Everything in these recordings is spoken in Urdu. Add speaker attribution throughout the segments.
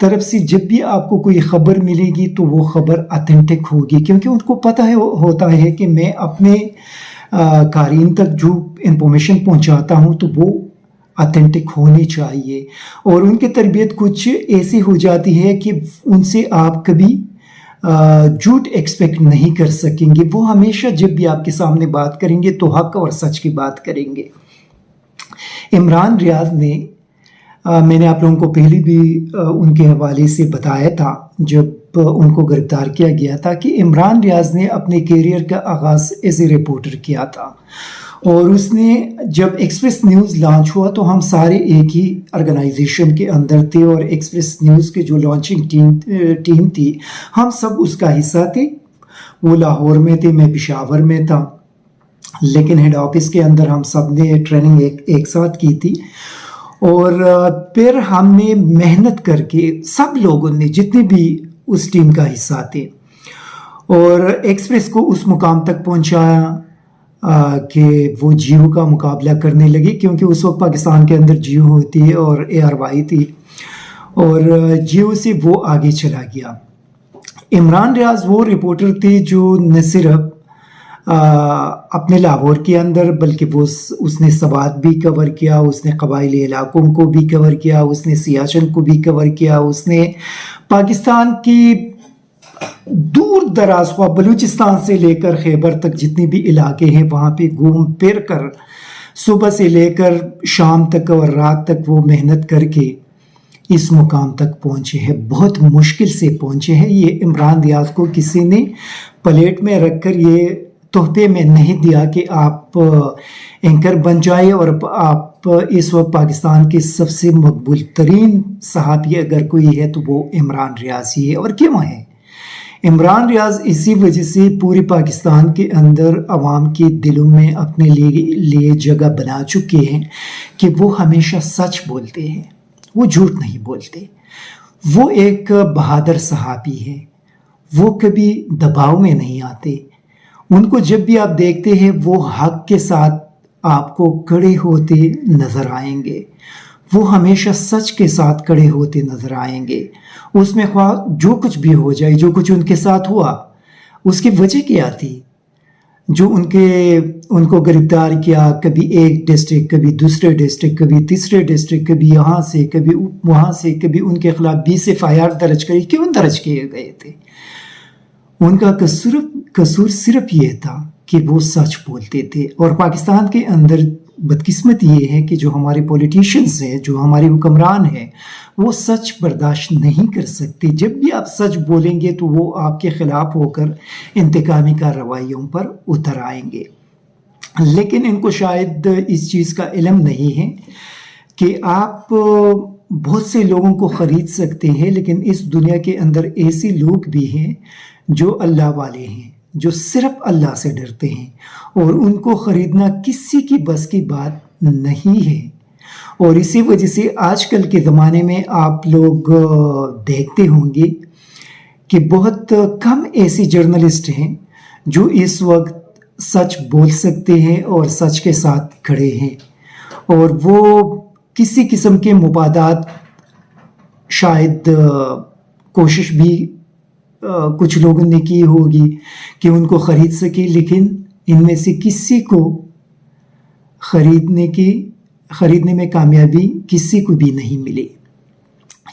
Speaker 1: طرف سے جب بھی آپ کو کوئی خبر ملے گی تو وہ خبر اتھینٹک ہوگی، کیونکہ ان کو پتہ ہوتا ہے کہ میں اپنے قارئین تک جو انفارمیشن پہنچاتا ہوں تو وہ اتھینٹک ہونی چاہیے، اور ان کی تربیت کچھ ایسی ہو جاتی ہے کہ ان سے آپ کبھی جھوٹ ایکسپیکٹ نہیں کر سکیں گے۔ وہ ہمیشہ جب بھی آپ کے سامنے بات کریں گے تو حق اور سچ کی بات کریں گے۔ عمران ریاض نے میں نے آپ لوگوں کو پہلے بھی ان کے حوالے سے بتایا تھا جب ان کو گرفتار کیا گیا تھا کہ عمران ریاض نے اپنے کیریئر کا آغاز ایز اے رپورٹر کیا تھا، اور اس نے جب ایکسپریس نیوز لانچ ہوا تو ہم سارے ایک ہی آرگنائزیشن کے اندر تھے، اور ایکسپریس نیوز کے جو لانچنگ ٹیم تھی ہم سب اس کا حصہ تھے۔ وہ لاہور میں تھے، میں پشاور میں تھا، لیکن ہیڈ آفس کے اندر ہم سب نے ٹریننگ ایک ساتھ کی تھی، اور پھر ہم نے محنت کر کے سب لوگوں نے جتنے بھی اس ٹیم کا حصہ تھے اور ایکسپریس کو اس مقام تک پہنچایا کہ وہ جیو کا مقابلہ کرنے لگی، کیونکہ اس وقت پاکستان کے اندر جیو ہوتی ہے اور ARY تھی، اور جیو سے وہ آگے چلا گیا۔ عمران ریاض وہ رپورٹر تھے جو نہ صرف اپنے لاہور کے اندر بلکہ اس نے سوات بھی کور کیا، اس نے قبائلی علاقوں کو بھی کور کیا، اس نے سیاچن کو بھی کور کیا، اس نے پاکستان کی دور دراز خواہ بلوچستان سے لے کر خیبر تک جتنے بھی علاقے ہیں وہاں پہ گھوم پھر کر صبح سے لے کر شام تک اور رات تک وہ محنت کر کے اس مقام تک پہنچے ہیں، بہت مشکل سے پہنچے ہیں۔ یہ عمران ریاض کو کسی نے پلیٹ میں رکھ کر یہ تحفے میں نہیں دیا کہ آپ اینکر بن جائے، اور آپ اس وقت پاکستان کے سب سے مقبول ترین صحافی اگر کوئی ہے تو وہ عمران ریاض ہی ہے۔ اور کیوں ہے عمران ریاض؟ اسی وجہ سے پورے پاکستان کے اندر عوام کے دلوں میں اپنے لیے جگہ بنا چکے ہیں کہ وہ ہمیشہ سچ بولتے ہیں، وہ جھوٹ نہیں بولتے۔ وہ ایک بہادر صحافی ہے، وہ کبھی دباؤ میں نہیں آتے۔ ان کو جب بھی آپ دیکھتے ہیں وہ حق کے ساتھ آپ کو کھڑے ہوتے نظر آئیں گے، وہ ہمیشہ سچ کے ساتھ کھڑے ہوتے نظر آئیں گے۔ اس میں خواہ جو کچھ بھی ہو جائے، جو کچھ ان کے ساتھ ہوا اس کی وجہ کیا تھی؟ جو ان کو گرفتار کیا، کبھی ایک ڈسٹرکٹ، کبھی دوسرے ڈسٹرکٹ، کبھی تیسرے ڈسٹرکٹ، کبھی یہاں سے کبھی وہاں سے، کبھی ان کے خلاف 20 FIR درج کری، کیوں درج کیے گئے تھے؟ ان کا قصور صرف یہ تھا کہ وہ سچ بولتے تھے۔ اور پاکستان کے اندر بدقسمت یہ ہے کہ جو ہمارے پولیٹیشنز ہیں، جو ہمارے حکمران ہیں، وہ سچ برداشت نہیں کر سکتے۔ جب بھی آپ سچ بولیں گے تو وہ آپ کے خلاف ہو کر انتقامی کارروائیوں پر اتر آئیں گے۔ لیکن ان کو شاید اس چیز کا علم نہیں ہے کہ آپ بہت سے لوگوں کو خرید سکتے ہیں، لیکن اس دنیا کے اندر ایسے لوگ بھی ہیں جو اللہ والے ہیں، جو صرف اللہ سے ڈرتے ہیں، اور ان کو خریدنا کسی کی بس کی بات نہیں ہے۔ اور اسی وجہ سے آج کل کے زمانے میں آپ لوگ دیکھتے ہوں گے کہ بہت کم ایسی جرنلسٹ ہیں جو اس وقت سچ بول سکتے ہیں اور سچ کے ساتھ کھڑے ہیں، اور وہ کسی قسم کے مفادات شاید کوشش بھی کچھ لوگوں نے کی ہوگی کہ ان کو خرید سکے، لیکن ان میں سے کسی کو خریدنے میں کامیابی کسی کو بھی نہیں ملی۔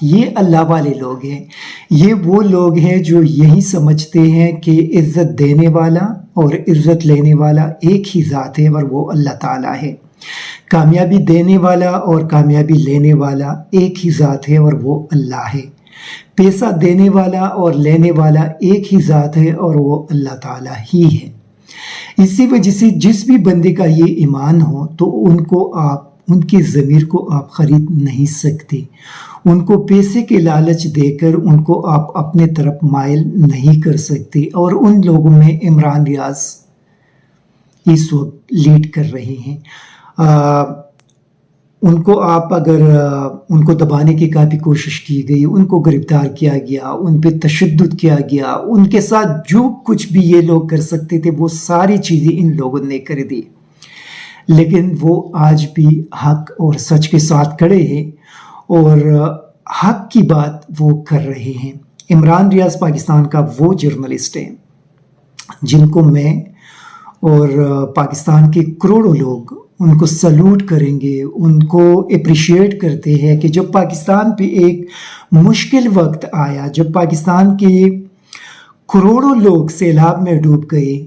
Speaker 1: یہ اللہ والے لوگ ہیں، یہ وہ لوگ ہیں جو یہی سمجھتے ہیں کہ عزت دینے والا اور عزت لینے والا ایک ہی ذات ہے اور وہ اللہ تعالیٰ ہے۔ کامیابی دینے والا اور کامیابی لینے والا ایک ہی ذات ہے اور وہ اللہ ہے۔ پیسہ دینے والا اور لینے والا ایک ہی ذات ہے اور وہ اللہ تعالیٰ ہی ہے۔ اسی وجہ سے جس بھی بندے کا یہ ایمان ہو تو ان کے ضمیر کو آپ خرید نہیں سکتے، ان کو پیسے کے لالچ دے کر ان کو آپ اپنے طرف مائل نہیں کر سکتے، اور ان لوگوں میں عمران ریاض اس وقت لیڈ کر رہے ہیں۔ ان کو آپ اگر ان کو دبانے کی کافی کوشش کی گئی، ان کو گرفتار کیا گیا، ان پہ تشدد کیا گیا، ان کے ساتھ جو کچھ بھی یہ لوگ کر سکتے تھے وہ ساری چیزیں ان لوگوں نے کر دی، لیکن وہ آج بھی حق اور سچ کے ساتھ کھڑے ہیں، اور حق کی بات وہ کر رہے ہیں۔ عمران ریاض پاکستان کا وہ جرنلسٹ ہے جن کو میں اور پاکستان کے کروڑوں لوگ ان کو سلوٹ کریں گے، ان کو اپریشیٹ کرتے ہیں کہ جب پاکستان پہ ایک مشکل وقت آیا، جب پاکستان کے کروڑوں لوگ سیلاب میں ڈوب گئے،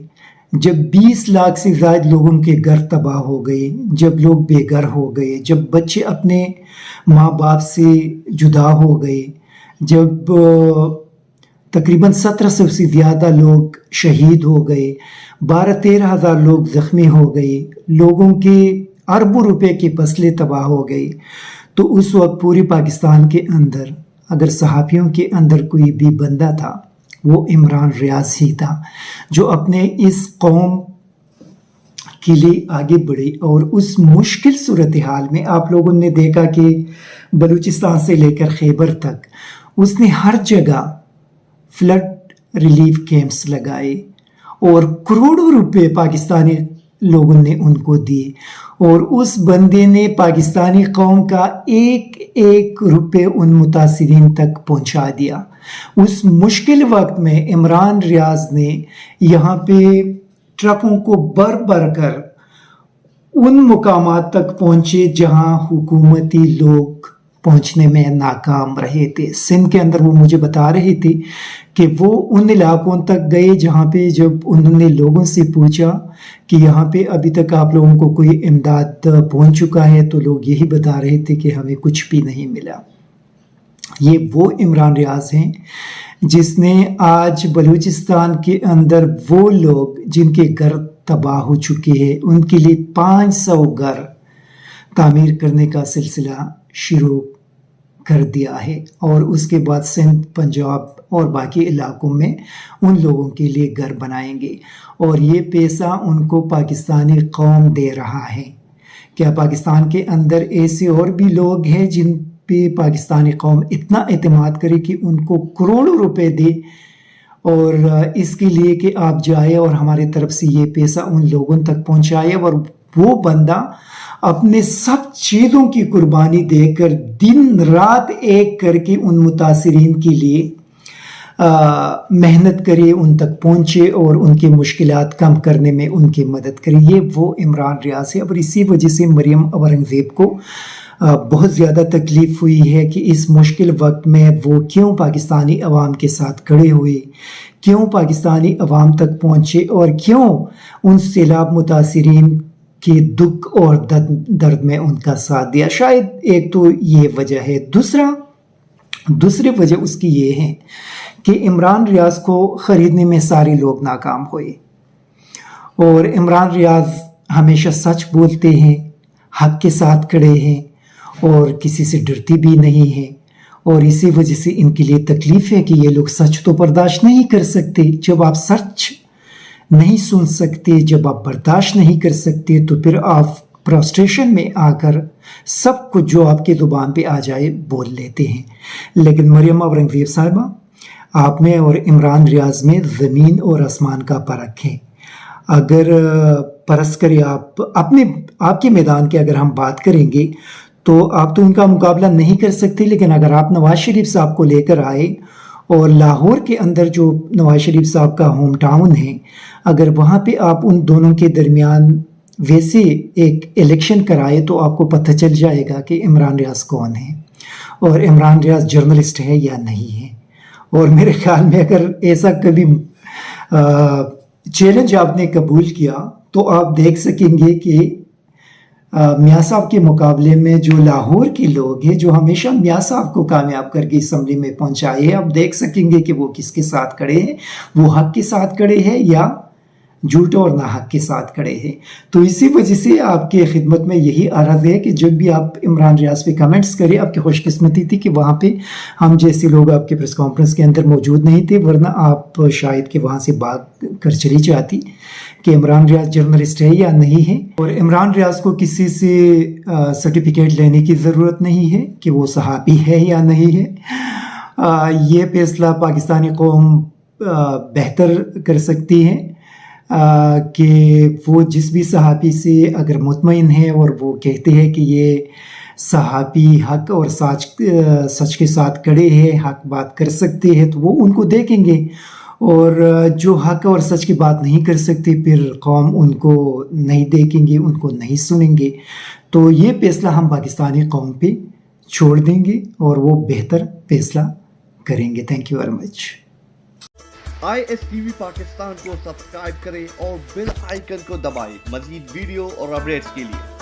Speaker 1: جب 20 لاکھ سے زائد لوگوں کے گھر تباہ ہو گئے، جب لوگ بے گھر ہو گئے، جب بچے اپنے ماں باپ سے جدا ہو گئے، جب تقریباً 1700 سے زیادہ لوگ شہید ہو گئے، 12-13 ہزار لوگ زخمی ہو گئے، لوگوں کے اربوں روپے کے فصلیں تباہ ہو گئے، تو اس وقت پوری پاکستان کے اندر اگر صحافیوں کے اندر کوئی بھی بندہ تھا وہ عمران ریاض ہی تھا، جو اپنے اس قوم کے لیے آگے بڑھے۔ اور اس مشکل صورتحال میں آپ لوگوں نے دیکھا کہ بلوچستان سے لے کر خیبر تک اس نے ہر جگہ فلڈ ریلیف کیمپس لگائے اور کروڑوں روپے پاکستانی لوگوں نے ان کو دیے، اور اس بندے نے پاکستانی قوم کا ایک ایک روپے ان متاثرین تک پہنچا دیا۔ اس مشکل وقت میں عمران ریاض نے یہاں پہ ٹرکوں کو بھر کر ان مقامات تک پہنچے جہاں حکومتی لوگ پہنچنے میں ناکام رہے تھے۔ سندھ کے اندر وہ مجھے بتا رہے تھے کہ وہ ان علاقوں تک گئے جہاں پہ جب انہوں نے لوگوں سے پوچھا کہ یہاں پہ ابھی تک آپ لوگوں کو کوئی امداد پہنچ چکا ہے، تو لوگ یہی بتا رہے تھے کہ ہمیں کچھ بھی نہیں ملا۔ یہ وہ عمران ریاض ہیں جس نے آج بلوچستان کے اندر وہ لوگ جن کے گھر تباہ ہو چکے ہیں ان کے لیے 500 گھر تعمیر کرنے کا سلسلہ شروع کر دیا ہے، اور اس کے بعد سندھ، پنجاب اور باقی علاقوں میں ان لوگوں کے لیے گھر بنائیں گے، اور یہ پیسہ ان کو پاکستانی قوم دے رہا ہے۔ کیا پاکستان کے اندر ایسے اور بھی لوگ ہیں جن پہ پاکستانی قوم اتنا اعتماد کرے کہ ان کو کروڑوں روپے دے اور اس کے لیے کہ آپ جائے اور ہمارے طرف سے یہ پیسہ ان لوگوں تک پہنچائے، اور وہ بندہ اپنے سب چیزوں کی قربانی دے کر دن رات ایک کر کے ان متاثرین کے لیے محنت کرے، ان تک پہنچے اور ان کی مشکلات کم کرنے میں ان کی مدد کرے۔ یہ وہ عمران ریاض ہے، اور اسی وجہ سے مریم اورنگزیب کو بہت زیادہ تکلیف ہوئی ہے کہ اس مشکل وقت میں وہ کیوں پاکستانی عوام کے ساتھ کھڑے ہوئے، کیوں پاکستانی عوام تک پہنچے، اور کیوں ان سیلاب متاثرین کے دکھ اور درد میں ان کا ساتھ دیا۔ شاید ایک تو یہ وجہ ہے۔ دوسری وجہ اس کی یہ ہے کہ عمران ریاض کو خریدنے میں سارے لوگ ناکام ہوئے، اور عمران ریاض ہمیشہ سچ بولتے ہیں، حق کے ساتھ کھڑے ہیں اور کسی سے ڈرتی بھی نہیں ہیں، اور اسی وجہ سے ان کے لیے تکلیف ہے کہ یہ لوگ سچ تو برداشت نہیں کر سکتے۔ جب آپ سچ نہیں سن سکتے، جب آپ برداشت نہیں کر سکتے، تو پھر آپ پرسٹریشن میں آ کر سب کچھ جو آپ کے زبان پہ آ جائے بول لیتے ہیں۔ لیکن مریم اورنگزیب صاحبہ، آپ میں اور عمران ریاض میں زمین اور آسمان کا فرق ہے۔ اگر فرض کرے آپ کے میدان کی اگر ہم بات کریں گے تو آپ تو ان کا مقابلہ نہیں کر سکتے، لیکن اگر آپ نواز شریف صاحب کو لے کر آئے اور لاہور کے اندر جو نواز شریف صاحب کا ہوم ٹاؤن ہے، اگر وہاں پہ آپ ان دونوں کے درمیان ویسے ایک الیکشن کرائے تو آپ کو پتہ چل جائے گا کہ عمران ریاض کون ہے اور عمران ریاض جرنلسٹ ہے یا نہیں ہے۔ اور میرے خیال میں اگر ایسا کبھی چیلنج آپ نے قبول کیا تو آپ دیکھ سکیں گے کہ میاں صاحب کے مقابلے میں جو لاہور کے لوگ ہیں، جو ہمیشہ میاں صاحب کو کامیاب کر کے اسمبلی میں پہنچائے ہیں، آپ دیکھ سکیں گے کہ وہ کس کے ساتھ کھڑے ہیں، وہ حق کے ساتھ کھڑے ہیں یا جھوٹ اور ناحق کے ساتھ کھڑے ہیں۔ تو اسی وجہ سے آپ کے خدمت میں یہی عرض ہے کہ جب بھی آپ عمران ریاض پہ کمنٹس کریں، آپ کی خوش قسمتی تھی کہ وہاں پہ ہم جیسے لوگ آپ کے پریس کانفرنس کے اندر موجود نہیں تھے، ورنہ آپ شاید کہ وہاں سے بات کر چلی جاتی کہ عمران ریاض جرنلسٹ ہے یا نہیں ہے۔ اور عمران ریاض کو کسی سے سرٹیفکیٹ لینے کی ضرورت نہیں ہے کہ وہ صحافی ہے یا نہیں ہے۔ یہ فیصلہ پاکستانی قوم بہتر کر سکتی ہے کہ وہ جس بھی صحافی سے اگر مطمئن ہے اور وہ کہتے ہیں کہ یہ صحابی حق اور سچ کے ساتھ کھڑے ہیں، حق بات کر سکتے ہیں تو وہ ان کو دیکھیں گے، اور جو حق اور سچ کی بات نہیں کر سکتے پھر قوم ان کو نہیں دیکھیں گے، ان کو نہیں سنیں گے. تو یہ فیصلہ ہم پاکستانی قوم پہ چھوڑ دیں گے اور وہ بہتر فیصلہ کریں گے. Thank you very much.
Speaker 2: ISTV Pakistan کو سبسکرائب کریں اور بیل آئیکن کو دبائیں مزید ویڈیو اور اپڈیٹس کے لیے.